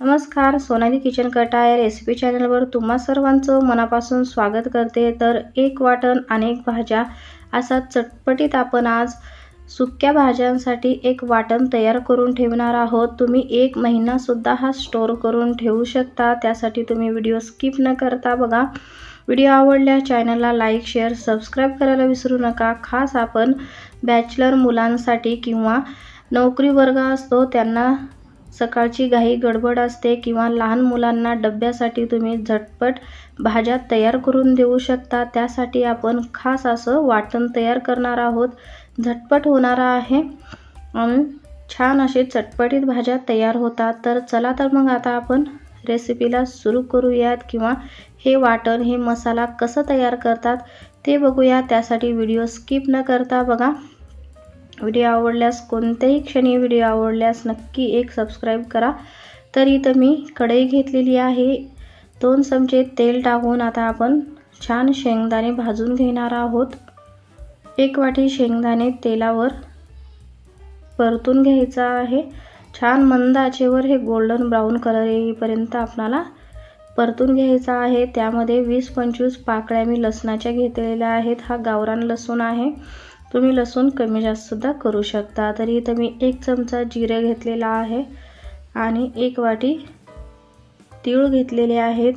नमस्कार, सोनाली किचन कट्टा या रेसिपी चॅनलवर तुम्हा सर्वांचं मनापासून स्वागत करते। तर एक वाटण अनेक भाज्या असा चटपटीत आपण आज सुक्या भाज्यांसाठी एक वाटण तयार करून ठेवणार आहोत। तुम्ही एक महिना सुद्धा हा स्टोर करून ठेवू शकता। त्यासाठी तुम्ही व्हिडिओ स्किप न करता बघा। व्हिडिओ आवडल्यास चॅनलला लाईक, शेअर, सबस्क्राइब करायला विसरू नका। खास आपण बॅचलर मुलांसाठी किंवा नोकरी वर्ग असतो त्यांना सकाळची घाई गडबड असते किंवा लहान मुलांना डब्यासाठी तुम्ही झटपट भाज्या तयार करून देऊ शकता। त्यासाठी आपण खास असं वाटण तयार करणार आहोत। झटपट होणार आहे आणि छान असे चटपटीत भाज्या तयार होतात। तर चला तर मग आता आपण रेसिपीला सुरू करूयात किंवा हे वाटण हे मसाला कसं तयार करतात ते बघूया। त्यासाठी व्हिडिओ स्किप न करता बघा। व्हिडिओ आवडल्यास कोणत्याही क्षणी व्हिडिओ आवडल्यास नक्की एक सबस्क्राइब करा। तर इथं मी कढई घेतलेली आहे। 2 चमचे तेल टाकून आता आपण छान शेंगदाणे भाजून घेणार आहोत। 1 वाटी शेंगदाणे तेलावर परतून घ्यायचा आहे। छान मंद आचेवर हे गोल्डन ब्राउन कलर येईपर्यंत आपल्याला परतून घ्यायचा आहे। त्यामध्ये 20-25 पाकळ्या मी लसणाच्या घेतलेल्या आहेत। हा गावरान लसूण आहे। तुम्ही लसूण कमी जास्त सुद्धा करू शकता। तरी इथं मी 1 चमचा जिरे घेतलेला आहे आणि 1 वाटी तीळ घेतलेले आहेत।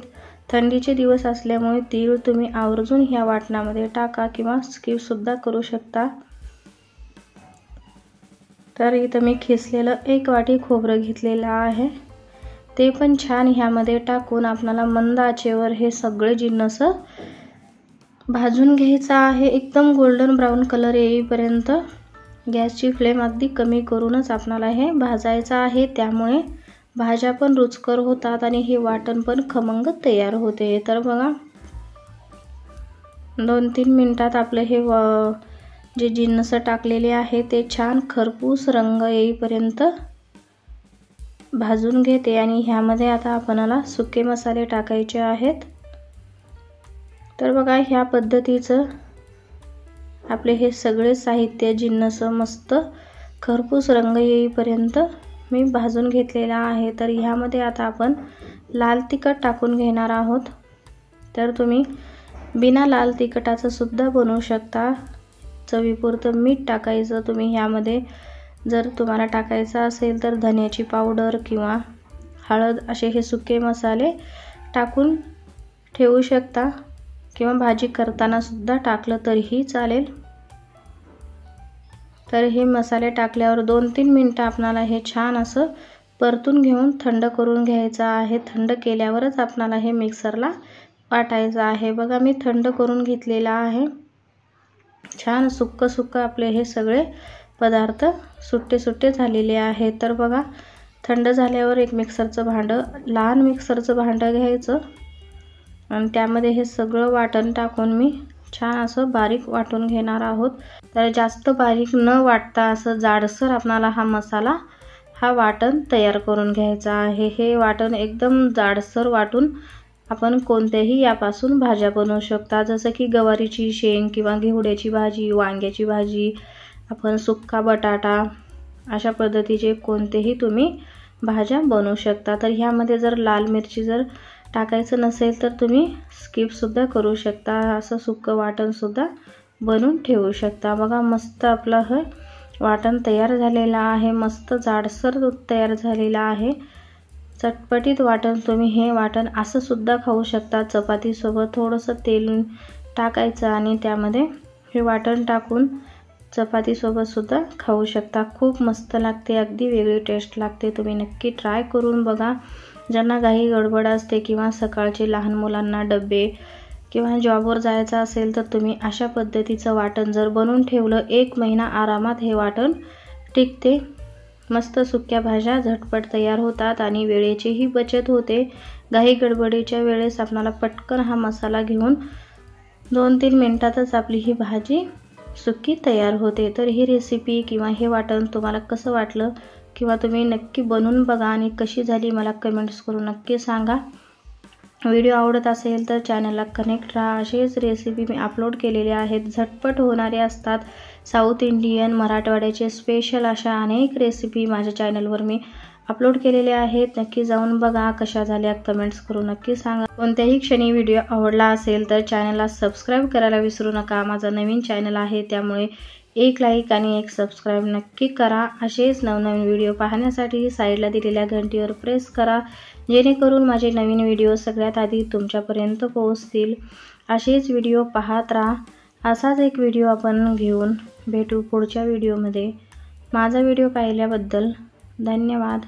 थंडीचे दिवस असल्यामुळे तीळ तुम्ही आवर्जून ह्या वाटणामध्ये टाका किंवा स्किप सुद्धा करू शकता। तर इथं मी खिसलेलं 1 वाटी खोबरं घेतलेलं आहे। ते पण छान ह्यामध्ये टाकून आपल्याला मंद आचेवर हे सगळे जिन्नस भाजून घ्यायचा आहे। एकदम गोल्डन ब्राउन कलर येईपर्यंत गॅसची फ्लेम अगदी कमी करूनच आपल्याला हे भाजायचं आहे। त्यामुळे भाज्या पण रुचकर होतात आणि हे वाटण पण खमंग तयार होते। तर बघा 2-3 मिनिटात आपले हे जे जिन्नस टाकलेले आहे ते छान खरपूस रंग येईपर्यंत भाजून घेते आणि ह्यामध्ये आता आपल्याला सुके मसाले टाकायचे आहेत। तर बघा ह्या पद्धतीचं आपले हे सगळे साहित्य जिन्नस मस्त खरपूस रंग येईपर्यंत मी भाजून घेतलेला आहे। तर ह्यामध्ये आता आपण लाल तिखट टाकून घेणार आहोत। तर तुम्ही बिना लाल तिखटाचं सुद्धा बनवू शकता। चवीपुरतं मीठ टाकायचं तुम्ही ह्यामध्ये। जर तुम्हाला टाकायचं असेल तर धन्याची पावडर किंवा हळद असे हे सुके मसाले टाकून ठेवू शकता किंवा भाजी करताना सुद्धा टाकलं तरीही चालेल। तर हे मसाले टाकल्यावर 2-3 मिनिटं आपल्याला हे छान असं परतून घेऊन थंड करून घ्यायचं आहे। थंड केल्यावरच आपल्याला हे मिक्सरला वाटायचं आहे। बघा मी थंड करून घेतलेला आहे। छान सुक्क आपले हे सगळे पदार्थ सुट्टे झालेले आहेत। तर बघा थंड झाल्यावर एक मिक्सरचं भांडं, लहान मिक्सरचं भांडं घ्यायचं आणि त्यामध्ये हे सगळं वाटण टाकून मी छान असं बारीक वाटून घेणार आहोत। तर जास्त बारीक न वाटता असं जाडसर आपल्याला हा वाटण तयार करून घ्यायचा आहे। हे वाटण एकदम जाडसर वाटून आपण कोणत्याही यापासून भाज्या बनवू शकता। जसं की गवारीची शेंग किंवा घेवड्याची भाजी, वांग्याची भाजी, आपण सुक्का बटाटा अशा पद्धतीचे कोणतेही तुम्ही भाज्या बनवू शकता। तर ह्यामध्ये जर लाल मिरची जर टाकायचं नसेल तर तुम्ही स्किप सुद्धा करू शकता। असं सुक्क वाटण सुद्धा बनवून ठेवू शकता। बघा मस्त आपलं हे वाटण तयार झालेलं आहे। मस्त जाडसर तयार झालेलं आहे। चटपटीत वाटण तुम्ही हे वाटण असं सुद्धा खाऊ शकता। चपाती सोबत थोडंसं तेल टाकायचं आणि त्यामध्ये हे वाटण टाकून चपाती सोबत सुद्धा खाऊ शकता। खूप मस्त लागते, अगदी वेगळी टेस्ट लागते। तुम्ही नक्की ट्राय करून बघा। ज्यांना घाई गडबड असते किंवा सकाळचे लहान मुलांना डबे किंवा जॉबवर जायचं असेल तर तुम्ही अशा पद्धतीचं वाटण जर बनवून ठेवलं 1 महिना आरामात हे वाटण टिकते। मस्त सुक्या भाज्या झटपट तयार होतात आणि वेळेचीही बचत होते। घाई गडबडीच्या वेळेस आपल्याला पटकन हा मसाला घेऊन 2-3 मिनिटातच आपली ही भाजी सुकी तयार होते। तर ही रेसिपी किंवा हे वाटण तुम्हाला कसं वाटलं किंवा तुम्ही नक्की बनवून बघा आणि कशी झाली मला कमेंट्स करून नक्की सांगा। व्हिडिओ आवडत असेल तर चॅनलला कनेक्ट राहा। असेच रेसिपी मी अपलोड केलेले आहेत, झटपट होणारे असतात। साऊथ इंडियन, मराठवाड्याचे स्पेशल अशा अनेक रेसिपी माझ्या चॅनलवर मी अपलोड केलेले आहेत, नक्की जाऊन बघा. कशा झाल्या कमेंट्स करून नक्की सांगा. कोणत्याही क्षणी व्हिडिओ आवडला असेल तर चॅनलला सबस्क्राईब करायला विसरू नका. माझा नवीन चॅनल आहे, त्यामुळे एक लाईक आणि एक सबस्क्राईब नक्की करा. असेच नवनवीन व्हिडिओ पाहण्यासाठी साईडला दिलेल्या घंटीवर प्रेस करा, जेणेकरून माझे नवीन व्हिडिओ सगळ्यात आधी तुमच्यापर्यंत पोहोचतील. असेच व्हिडिओ पाहत राहा. असाच एक व्हिडिओ आपण घेऊन भेटू पुढच्या व्हिडिओमध्ये. माझा व्हिडिओ पाहिल्याबद्दल धन्यवाद.